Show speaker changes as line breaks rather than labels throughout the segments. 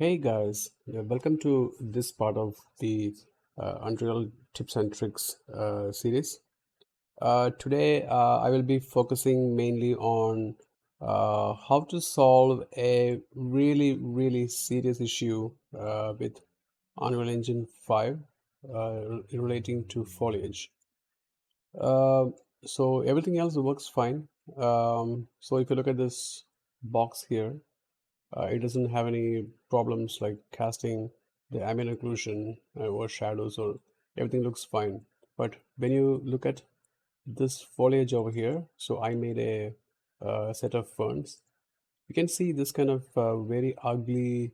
Hey guys, welcome to this part of the Unreal Tips and Tricks series. Today I will be focusing mainly on how to solve a really serious issue with Unreal Engine 5 relating to foliage. Uh, so everything else works fine. So if you look at this box here, it doesn't have any problems like casting the ambient occlusion or shadows, or everything looks fine. But when you look at this foliage over here, so I made a set of ferns. You can see this kind of very ugly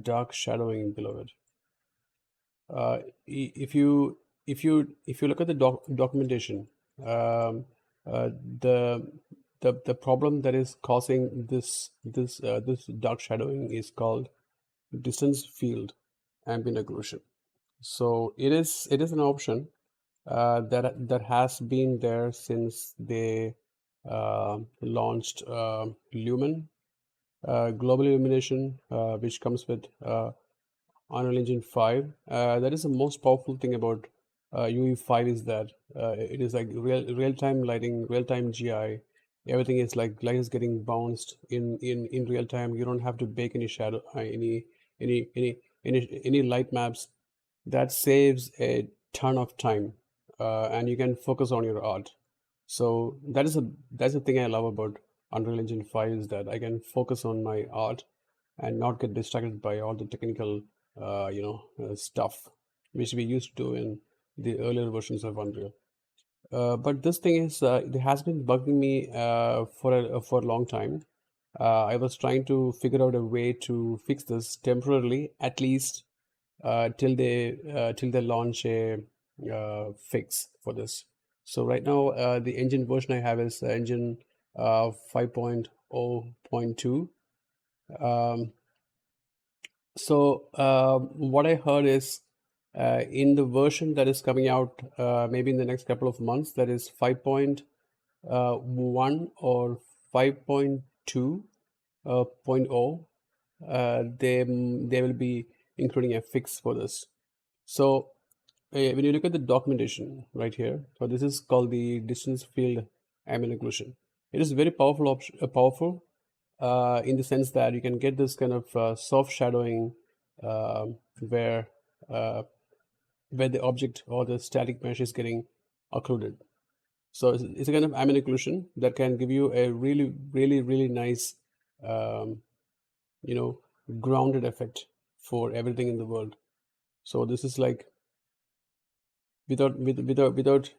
dark shadowing below it. If you look at the documentation, um, uh, the the problem that is causing this dark shadowing is called distance field ambient occlusion. So it is an option that has been there since they launched Lumen global illumination, which comes with Unreal Engine 5. That is the most powerful thing about UE5 is that it is like real-time lighting, real-time GI. Everything is like light is getting bounced in real time. You don't have to bake any shadow, any any any light maps. That saves a ton of time, and you can focus on your art. So that's the thing I love about Unreal Engine 5 is that I can focus on my art and not get distracted by all the technical stuff which we used to do in the earlier versions of Unreal. But this thing is it has been bugging me for a long time. I was trying to figure out a way to fix this temporarily, at least till they launch a fix for this. So right now, the engine version I have is engine 5.0.2. Um, what I heard is in the version that is coming out maybe in the next couple of months, that is 5.1 or 5.2.0, they will be including a fix for this. So when you look at the documentation right here, so this is called the distance field ambient occlusion. It is very powerful in the sense that you can get this kind of soft shadowing where uh, where the object or the static mesh is getting occluded. So it's a kind of ambient occlusion that can give you a really nice um, you know grounded effect for everything in the world. So this is like without with, without without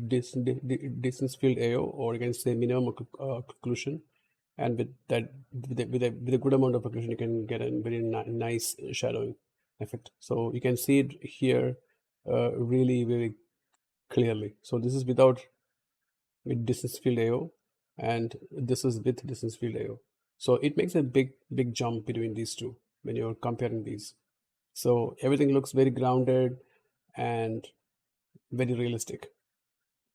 distance field AO, or you can say minimum occlusion, and with that with a good amount of occlusion you can get a very nice shadowing effect. So you can see it here really clearly. So this is without with distance field AO, and this is with distance field AO. So it makes a big jump between these two when you're comparing these. So everything looks very grounded and very realistic.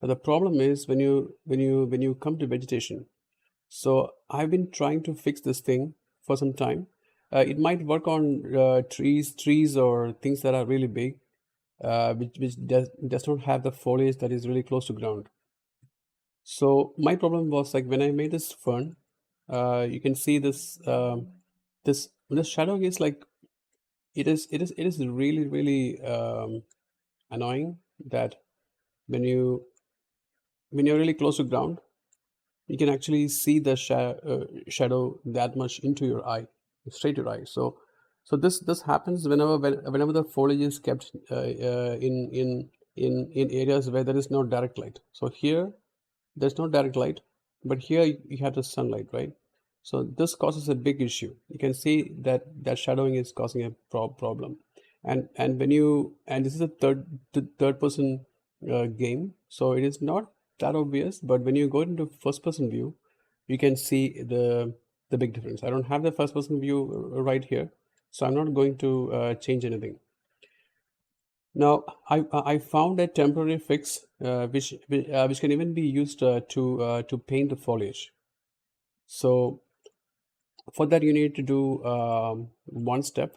But the problem is when you come to vegetation. So I've been trying to fix this thing for some time. It might work on trees or things that are really big, which does not have the foliage that is really close to ground. So my problem was like when I made this fern, you can see this this shadowing is like it is really annoying that when you're really close to ground, you can actually see the shadow that much into your eye, straight your eye. So this happens whenever the foliage is kept in areas where there is no direct light. So here there's no direct light, but here you have the sunlight, right? So this causes a big issue. You can see that shadowing is causing a problem, and when you and this is a third person game, so it is not that obvious. But when you go into first person view, you can see the big difference. I don't have the first person view right here, so I'm not going to change anything. Now, I found a temporary fix which can even be used to paint the foliage. So For that, you need to do one step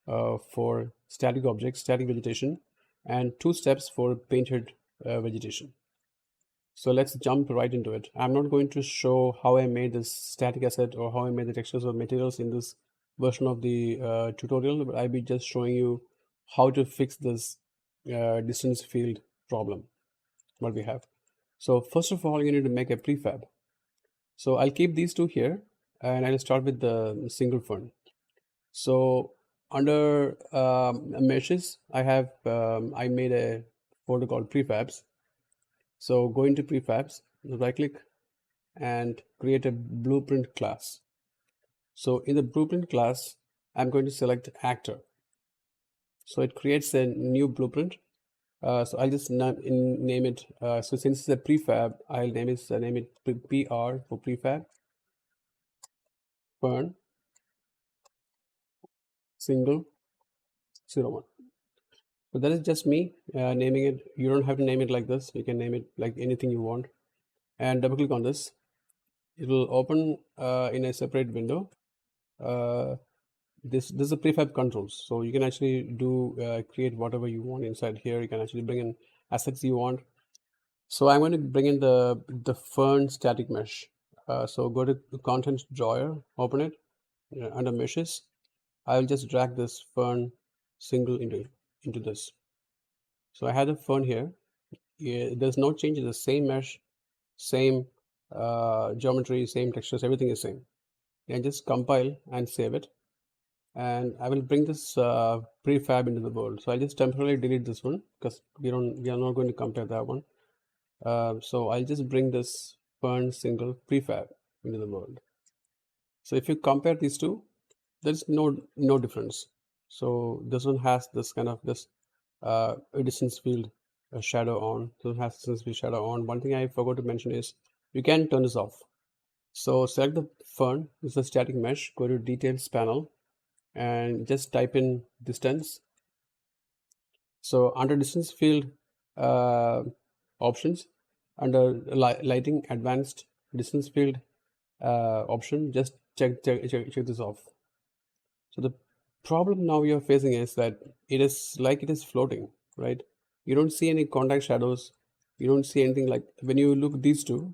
for static objects, static vegetation, and two steps for painted vegetation. So let's jump right into it. I'm not going to show how I made this static asset or how I made the textures or materials in this version of the tutorial, but I'll be just showing you how to fix this distance field problem, what we have. So first of all, you need to make a prefab. So I'll keep these two here, and I'll start with the single fern. So under meshes, I made a folder called prefabs. So go into prefabs, right click, and create a blueprint class. So in the blueprint class, I'm going to select actor. So it creates a new blueprint. So I'll just name it. So since it's a prefab, I'll name it PR for prefab. Fern single 01. So that is just me naming it. You don't have to name it like this. You can name it like anything you want. And double click on this. It will open in a separate window. This is a prefab controls, so you can actually do create whatever you want inside here. You can actually bring in assets you want. So I'm going to bring in the fern static mesh. So go to the content drawer, open it under meshes. I'll just drag this fern single into this. So I have the fern here. There's no change. It's the same mesh, same geometry, same textures, everything is same. And just compile and save it. And I will bring this prefab into the world. So I'll just temporarily delete this one because we are not going to compare that one. So I'll just bring this fern single prefab into the world. So if you compare these two, there's no difference. So this one has this kind of this distance field shadow on. So it has distance field shadow on. One thing I forgot to mention is you can turn this off. So select the fern. This is a static mesh. Go to details panel and just type in distance. So under distance field options, under lighting advanced distance field option, just check this off. So the problem now you're facing is that it is floating, right? You don't see any contact shadows. You don't see anything. Like when you look these two,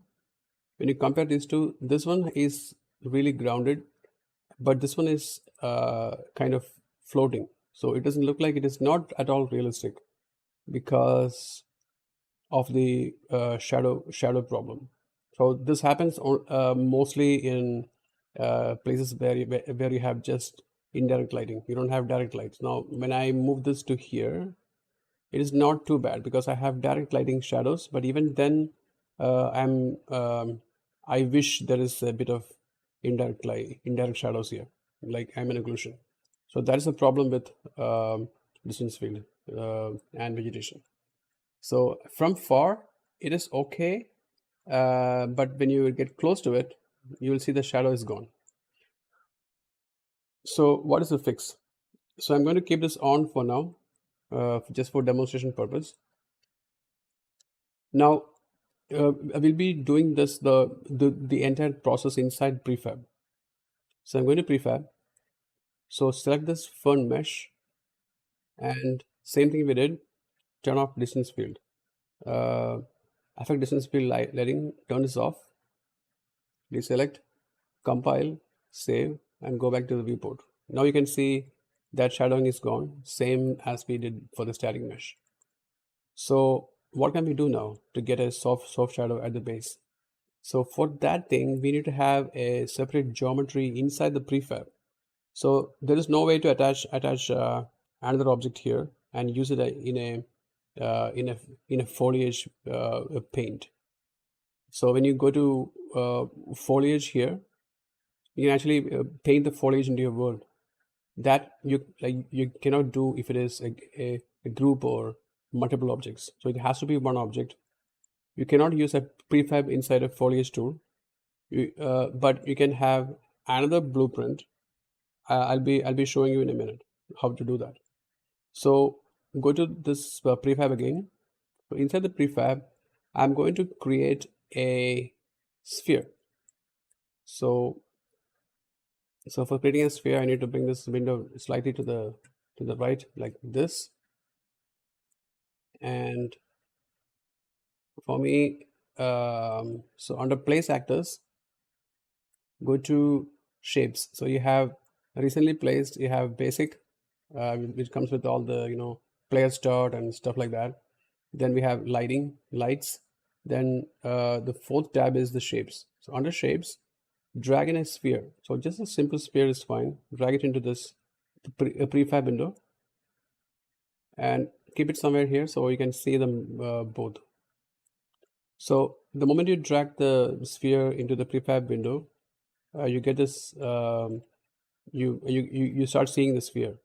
when you compare these two, this one is really grounded, but this one is kind of floating. So it doesn't look like it is not at all realistic because of the shadow problem. So this happens mostly in places where you have just indirect lighting. You don't have direct lights. Now when I move this to here, it is not too bad because I have direct lighting shadows, but even then I wish there is a bit of indirect shadows here, like ambient occlusion. So that is the problem with distance field and vegetation. So from far it is okay, but when you get close to it, you will see the shadow is gone. So what is the fix? So I'm going to keep this on for now, just for demonstration purpose. Now I will be doing this the entire process inside prefab. So I'm going to prefab. So select this fern mesh, and same thing we did. Turn off distance field. Affect distance field lighting. Turn this off. Deselect. Compile. Save, and go back to the viewport. Now you can see that shadowing is gone, same as we did for the static mesh. So what can we do now to get a soft shadow at the base? So for that thing, we need to have a separate geometry inside the prefab. So there is no way to attach another object here and use it in a foliage paint. So when you go to foliage here, you can actually paint the foliage into your world. That you cannot do if it is a group or multiple objects. So it has to be one object. You cannot use a prefab inside a foliage tool, but you can have another blueprint. I'll be showing you in a minute how to do that. So go to this prefab again. So inside the prefab, I'm going to create a sphere. So So for creating a sphere, I need to bring this window slightly to the right, like this. And for me, so under place actors, go to shapes. So you have recently placed, you have basic, which comes with all the player start and stuff like that. Then we have lights. Then the fourth tab is the shapes. So under shapes, drag in a sphere. So just a simple sphere is fine. Drag it into this prefab window and keep it somewhere here so you can see them both. So the moment you drag the sphere into the prefab window, you get this. You start seeing the sphere,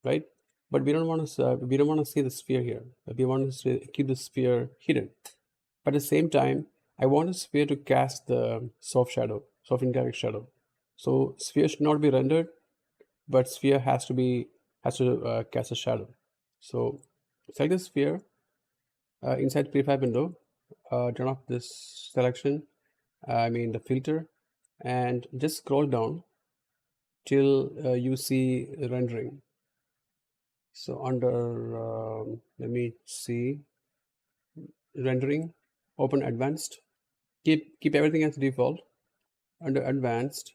right? But we don't want to see the sphere here. We want to keep the sphere hidden. But at the same time, I want the sphere to cast the soft indirect shadow. So sphere should not be rendered, but sphere has to cast a shadow. So select the sphere inside prefab window. Turn off this selection. I mean the filter, and just scroll down till you see rendering. So under let me see rendering, open advanced. Keep everything as default. Under advanced,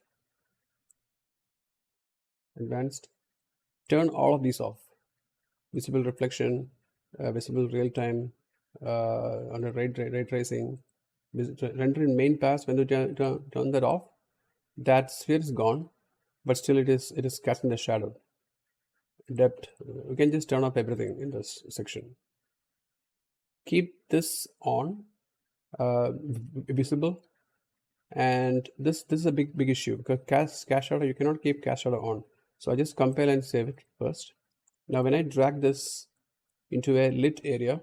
turn all of these off. Visible reflection, visible real time, under ray tracing, render in main pass. When you turn that off, that sphere is gone, but still it is casting the shadow. Depth, you can just turn off everything in this section. Keep this on, visible, and this is a big issue because cast shadow, you cannot keep cast shadow on. So I just compile and save it first. Now when I drag this into a lit area,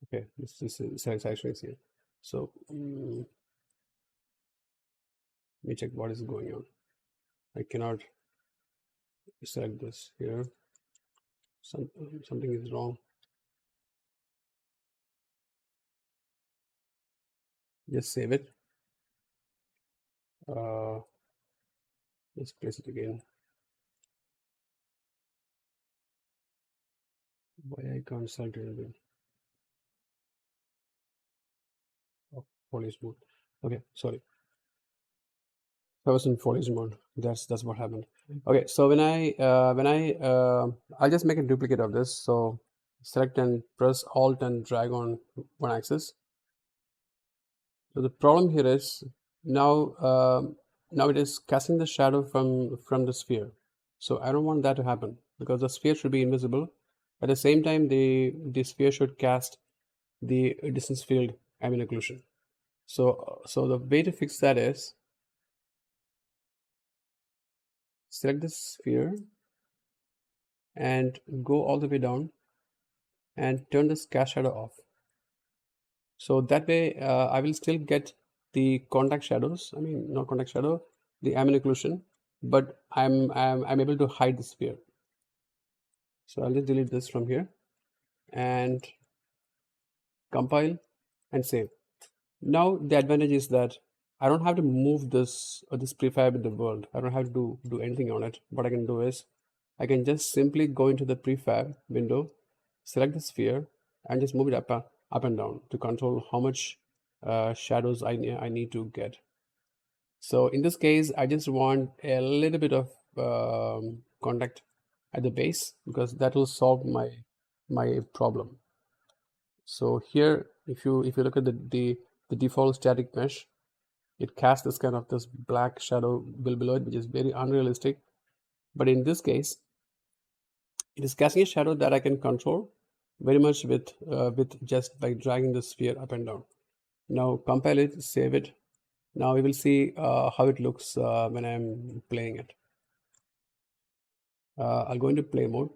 okay, this is actually here. So let me check what is going on. I cannot select this here. Something is wrong. Just save it. Let's place it again. Why I can't select anything? Oh, foliage mode. Okay, sorry. I was in foliage mode. That's what happened. Okay, so when I I'll just make a duplicate of this. So select and press Alt and drag on one axis. So the problem here is now now it is casting the shadow from the sphere. So I don't want that to happen because the sphere should be invisible. At the same time, the sphere should cast the distance field ambient occlusion. So the way to fix that is select the sphere and go all the way down and turn this cast shadow off. So that way I will still get the contact shadows. I mean, not contact shadow, the ambient occlusion, but I'm able to hide the sphere. So I'll just delete this from here and compile and save. Now the advantage is that I don't have to move this prefab in the world. I don't have to do anything on it. What I can do is I can just simply go into the prefab window, select the sphere, and just move it up and down to control how much shadows I need to get. So in this case, I just want a little bit of contact at the base because that will solve my problem. So here, if you look at the default static mesh, it casts this black shadow below it, which is very unrealistic. But in this case, it is casting a shadow that I can control very much with just by dragging the sphere up and down. Now compile it, save it. Now we will see how it looks when I'm playing it. I'll go into play mode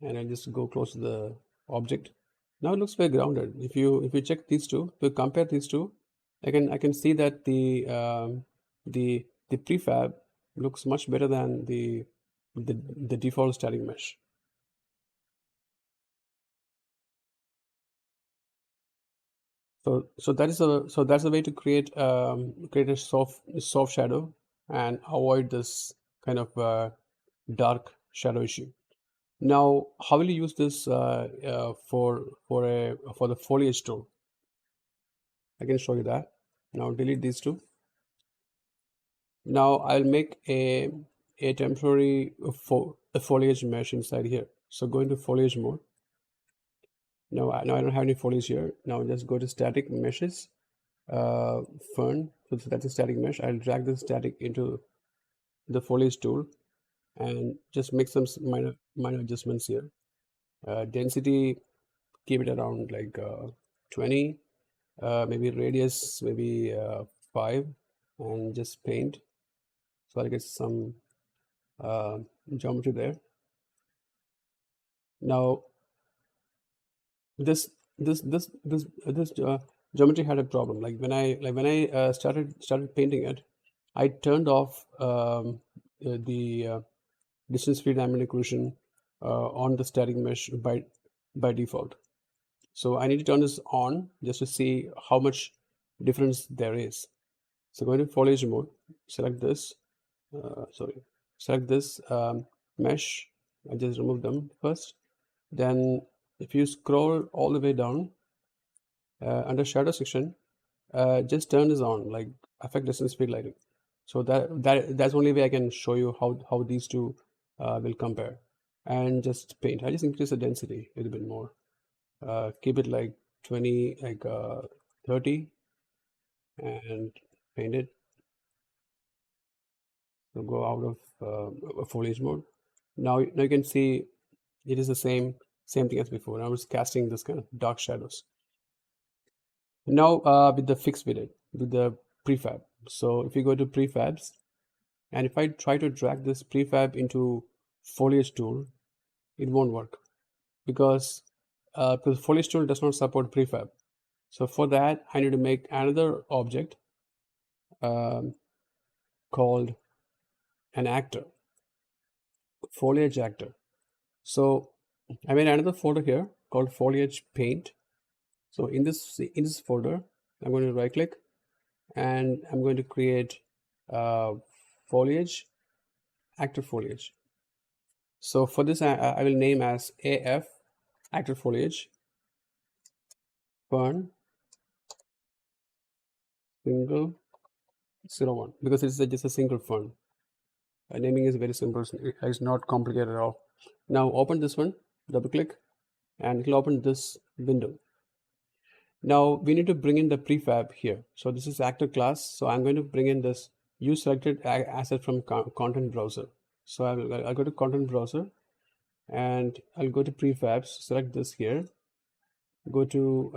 and I'll just go close to the object. Now it looks very grounded. If you check these two, if you compare these two, I can see that the prefab looks much better than the default static mesh. So that's a way to create a soft shadow and avoid this kind of dark shadow issue. Now, how will you use this for the foliage tool? I can show you that. Now delete these two. Now I'll make a temporary foliage mesh inside here. So go into foliage mode. Now I don't have any foliage here. Now just go to static meshes, fern. So that's a static mesh. I'll drag the static into the foliage tool and just make some minor adjustments here. Density, keep it around like 20. Maybe radius, maybe 5, and just paint. So I'll get some geometry there. Now this geometry had a problem. Like when I started painting it, I turned off the distance field ambient occlusion on the static mesh by default. So I need to turn this on just to see how much difference there is. So go to foliage mode, select this, select this mesh. I just remove them first. Then if you scroll all the way down under shadow section, just turn this on, like affect distance field lighting. So that's the only way I can show you how these two will compare. And just paint. I just increase the density a little bit more. Keep it like 20, like 30, and paint it. So go out of foliage mode. Now you can see it is the same thing as before. I was casting this kind of dark shadows. Now with the fixed with the prefab. So if you go to prefabs, and if I try to drag this prefab into foliage tool, it won't work because foliage tool does not support prefab. So for that, I need to make another object called an actor, foliage actor. So I made another folder here called foliage paint. So in this folder, I'm going to right click and I'm going to create foliage, actor foliage. So for this, I will name as AF actor foliage fern single 01 because it's just a single fern. Naming is very simple. It's not complicated at all. Now open this one, double click, and it will open this window. Now we need to bring in the prefab here. So this is actor class. So I'm going to bring in this use selected asset from content browser. So I'll go to content browser and I'll go to prefabs, select this here, go to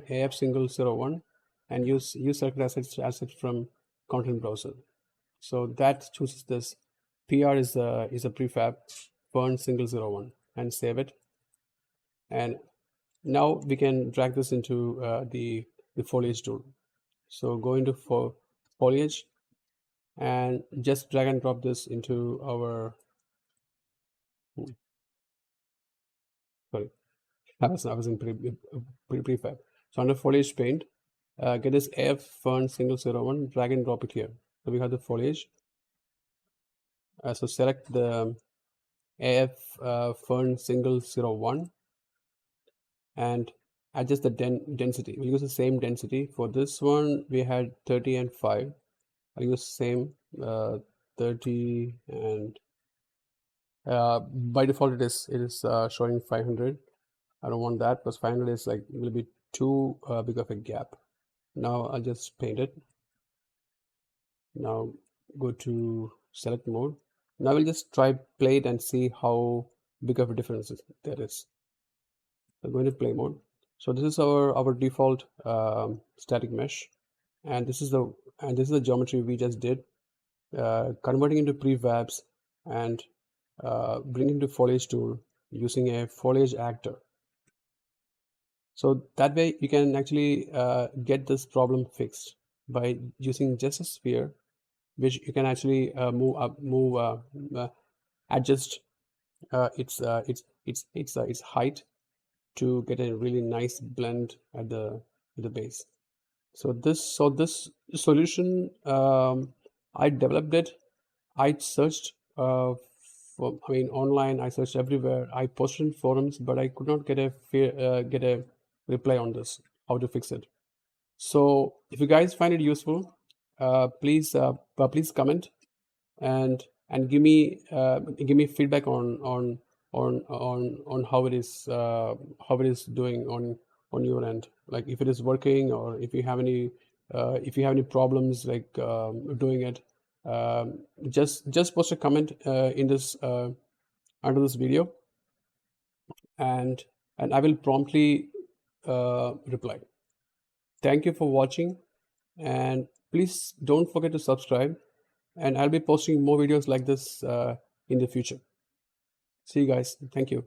AF single 01 and use selected assets from content browser. So that chooses this. PR is a prefab fern single 01 and save it. And now we can drag this into the foliage tool. So go into foliage and just drag and drop this into our sorry, I was in prefab. So under foliage paint, get this AF fern single 01, drag and drop it here. So we have the foliage. So select the AF fern single 01 and adjust the density. We'll use the same density. For this one, we had 30 and 5. I'll use same 30 and by default it is showing 500. I don't want that because 500 is like will be too big of a gap. Now I'll just paint it. Now go to select mode. Now we'll just try play it and see how big of a difference there is. So going to play mode. So this is our default static mesh, and this is the geometry we just did, converting into prefabs and bringing to foliage tool using a foliage actor. So that way you can actually get this problem fixed by using just a sphere, which you can actually adjust its height to get a really nice blend at the in the base. So this solution, I developed it. I searched online. I searched everywhere. I posted in forums, but I could not get a reply on this. How to fix it? So if you guys find it useful, please comment and give me feedback on how it is doing on your end, like if it is working, or if you have any problems like doing it. Just post a comment in this under this video, and I will promptly reply. Thank you for watching, and please don't forget to subscribe, and I'll be posting more videos like this in the future. See you guys. Thank you.